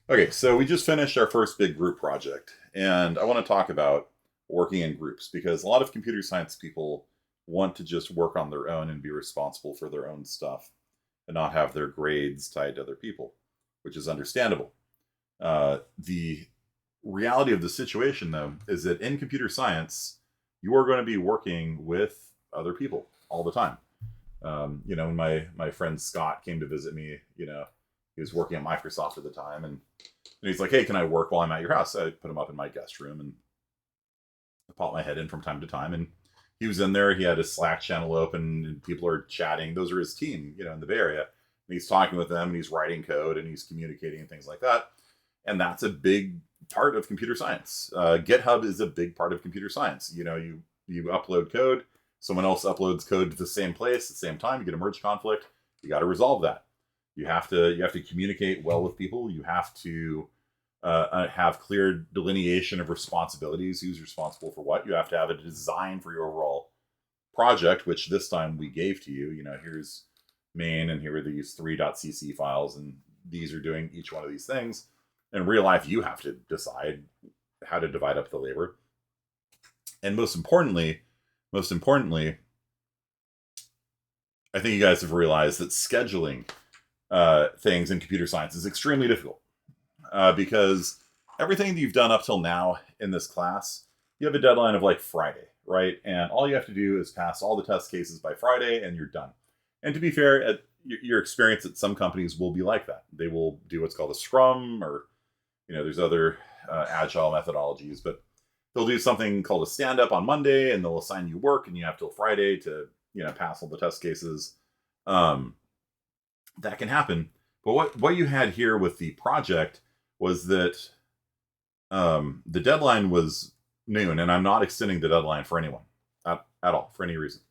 Okay, so we just finished our first big group project, and I want to talk about working in groups because a lot of computer science people want to just work on their own and be responsible for their own stuff and not have their grades tied to other people, which is understandable. The reality of the situation, though, is that in computer science, you are going to be working with other people all the time. When my friend Scott came to visit me, he was working at Microsoft at the time, and he's like, "Hey, can I work while I'm at your house?" I put him up in my guest room and I pop my head in from time to time. And he was in there. He had his Slack channel open, and people are chatting. Those are his team, in the Bay Area. And he's talking with them, and he's writing code, and he's communicating and things like that. And that's a big part of computer science. GitHub is a big part of computer science. You upload code, someone else uploads code to the same place at the same time. You get a merge conflict. You got to resolve that. You have to communicate well with people. You have to have clear delineation of responsibilities. Who's responsible for what? You have to have a design for your overall project, which this time we gave to you. Here's main, and here are these three .cc files, and these are doing each one of these things. In real life, you have to decide how to divide up the labor. And most importantly, I think you guys have realized that scheduling things in computer science is extremely difficult because everything that you've done up till now in this class, you have a deadline of like Friday, right? And all you have to do is pass all the test cases by Friday, and you're done. And to be fair, your experience at some companies will be like that. They will do what's called a Scrum, or there's other agile methodologies, but they'll do something called a stand up on Monday, and they'll assign you work, and you have till Friday to pass all the test cases. Um, that can happen. But what you had here with the project was that the deadline was noon, and I'm not extending the deadline for anyone at all for any reason.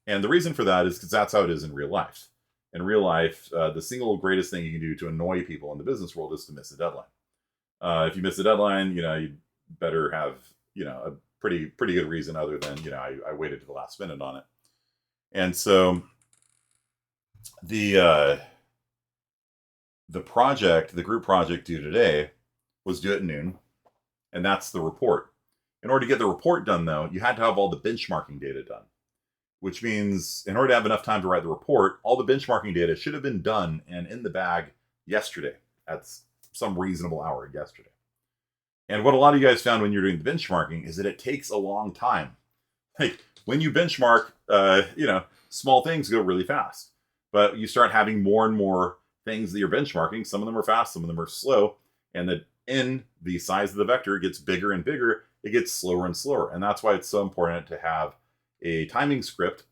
And the reason for that is because that's how it is in real life. In real life, the single greatest thing you can do to annoy people in the business world is to miss a deadline. If you miss a deadline, you better have a pretty good reason other than I waited to the last minute on it. And so the the group project due today was due at noon, and that's the report. In order to get the report done, though, you had to have all the benchmarking data done, which means in order to have enough time to write the report, all the benchmarking data should have been done and in the bag yesterday at some reasonable hour yesterday. And what a lot of you guys found when you're doing the benchmarking is that it takes a long time. Like when you benchmark, small things go really fast, but you start having more and more things that you're benchmarking. Some of them are fast, some of them are slow, and the size of the vector gets bigger and bigger. It gets slower and slower, and that's why it's so important to have a timing script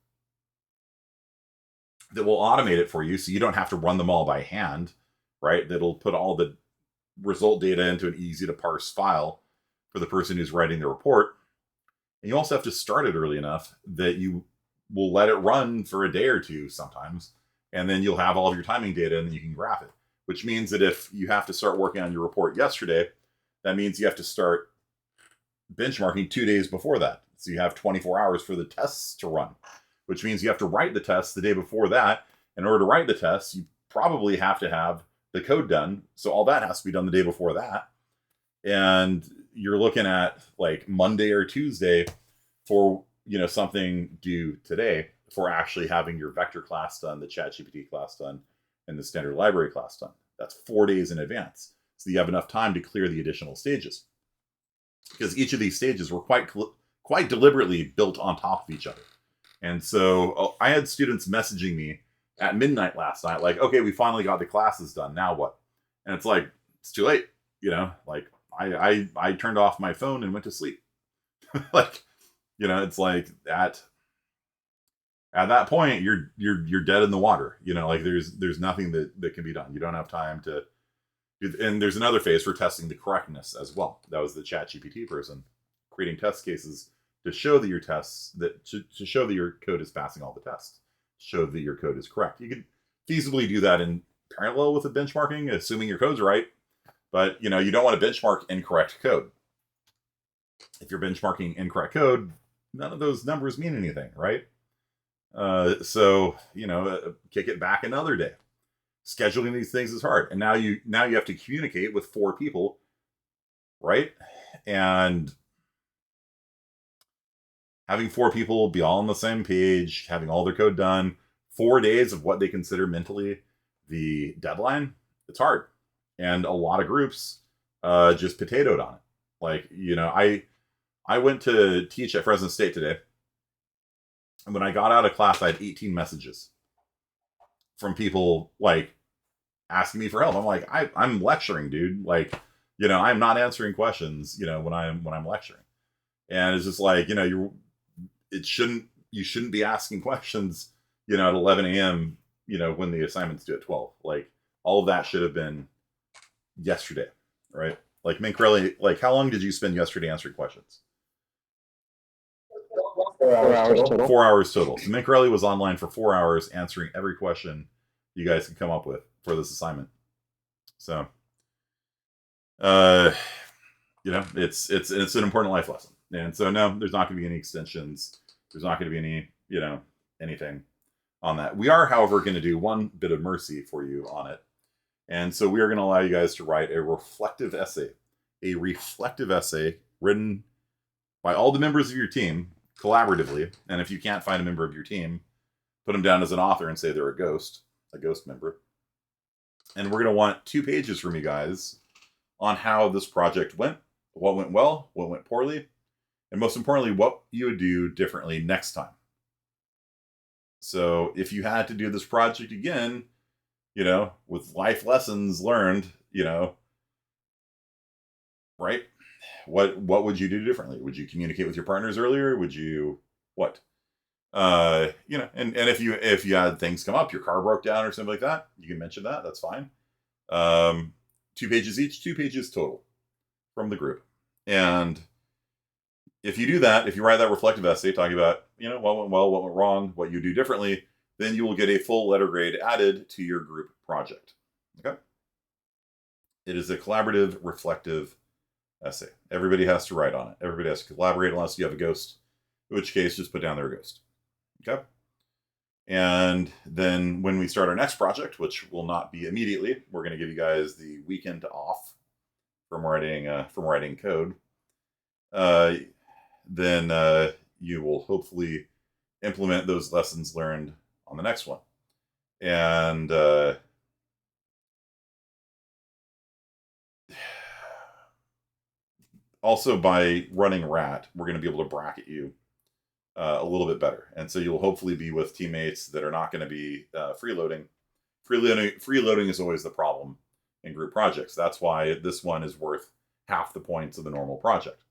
that will automate it for you, so you don't have to run them all by hand, right? That'll put all the result data into an easy to parse file for the person who's writing the report. And you also have to start it early enough that you will let it run for a day or two sometimes, and then you'll have all of your timing data, and then you can graph it. Which means that if you have to start working on your report yesterday, that means you have to start benchmarking 2 days before that. So you have 24 hours for the tests to run, which means you have to write the tests the day before that. In order to write the tests, you probably have to have the code done. So all that has to be done the day before that. And you're looking at like Monday or Tuesday for something due today for actually having your vector class done, the ChatGPT class done, and the standard library class done. That's 4 days in advance, so you have enough time to clear the additional stages, because each of these stages were quite deliberately built on top of each other. And so I had students messaging me at midnight last night, like, "Okay, we finally got the classes done. Now what?" And it's like, it's too late. Like I turned off my phone and went to sleep. Like, it's like at that point you're dead in the water. Like there's nothing that can be done. You don't have time to. And there's another phase for testing the correctness as well. That was the ChatGPT person creating test cases to show that to show that your code is passing all the tests, show that your code is correct. You could feasibly do that in parallel with the benchmarking, assuming your code's right. But you don't want to benchmark incorrect code. If you're benchmarking incorrect code, none of those numbers mean anything, right? So kick it back another day. scheduling these things is hard. And now you have to communicate with 4 people, right? And having 4 people be all on the same page, having all their code done, 4 days of what they consider mentally the deadline, it's hard. And a lot of groups just potatoed on it. Like, I went to teach at Fresno State today. And when I got out of class, I had 18 messages from people like asking me for help. I'm like, I'm lecturing, dude. Like, I'm not answering questions, when I'm lecturing. And it's just like, you shouldn't be asking questions, at 11 a.m., when the assignment's due at 12. Like, all of that should have been yesterday, right? Like, Minkrelli, like, how long did you spend yesterday answering questions? 4 hours total. 4 hours total. So Minkrelli was online for 4 hours answering every question you guys could come up with for this assignment. So, it's an important life lesson. And so, no, there's not going to be any extensions. There's not going to be any, anything on that. We are, however, going to do one bit of mercy for you on it. And so we are going to allow you guys to write a reflective essay written by all the members of your team collaboratively. And if you can't find a member of your team, put them down as an author and say they're a ghost member. And we're going to want 2 pages from you guys on how this project went, what went well, what went poorly, and most importantly, what you would do differently next time. So if you had to do this project again, with life lessons learned, right? What would you do differently? Would you communicate with your partners earlier? Would you what? And if you had things come up, your car broke down or something like that, you can mention that. That's fine. 2 pages each, 2 pages total from the group. And if you do that, if you write that reflective essay talking about, what went well, what went wrong, what you do differently, then you will get a full letter grade added to your group project. Okay? It is a collaborative, reflective essay. Everybody has to write on it. Everybody has to collaborate unless you have a ghost, in which case just put down their ghost. Okay? And then when we start our next project, which will not be immediately, we're going to give you guys the weekend off from writing code. Then you will hopefully implement those lessons learned on the next one. And also by running RAT, we're going to be able to bracket you a little bit better. And so you'll hopefully be with teammates that are not going to be freeloading. Freeloading is always the problem in group projects. That's why this one is worth half the points of the normal project.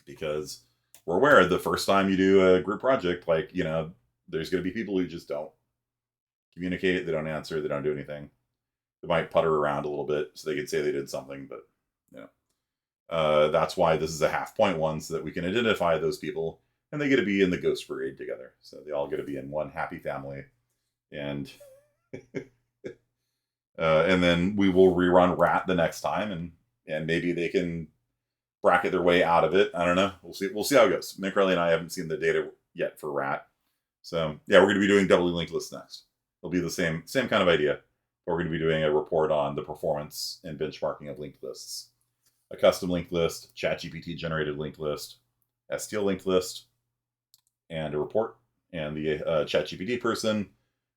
Because we're aware the first time you do a group project, like, there's going to be people who just don't communicate, they don't answer, they don't do anything. They might putter around a little bit so they can say they did something, but that's why this is a half-point one, so that we can identify those people, and they get to be in the Ghost Brigade together. So they all get to be in one happy family, and and then we will rerun RAT the next time, and maybe they can bracket their way out of it. I don't know. We'll see how it goes. Minkrelli and I haven't seen the data yet for RAT. So yeah, we're going to be doing doubly linked lists next. It'll be the same kind of idea. We're going to be doing a report on the performance and benchmarking of linked lists. A custom linked list, ChatGPT generated linked list, STL linked list, and a report. And the ChatGPT person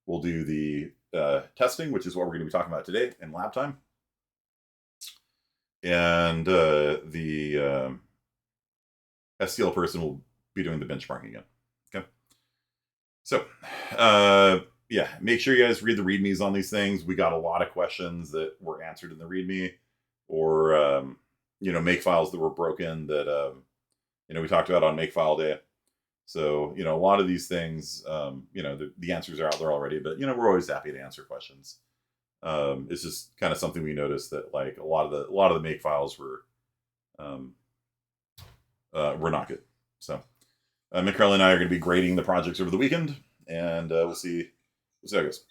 will do the testing, which is what we're going to be talking about today in lab time. And the STL person will be doing the benchmarking again. Okay. So, yeah, make sure you guys read the READMEs on these things. We got a lot of questions that were answered in the README, or make files that were broken that we talked about on Makefile Day. So a lot of these things, the answers are out there already, but we're always happy to answer questions. It's just kind of something we noticed that like a lot of the make files were not good. So Minkrelli and I are going to be grading the projects over the weekend, and we'll see how it goes.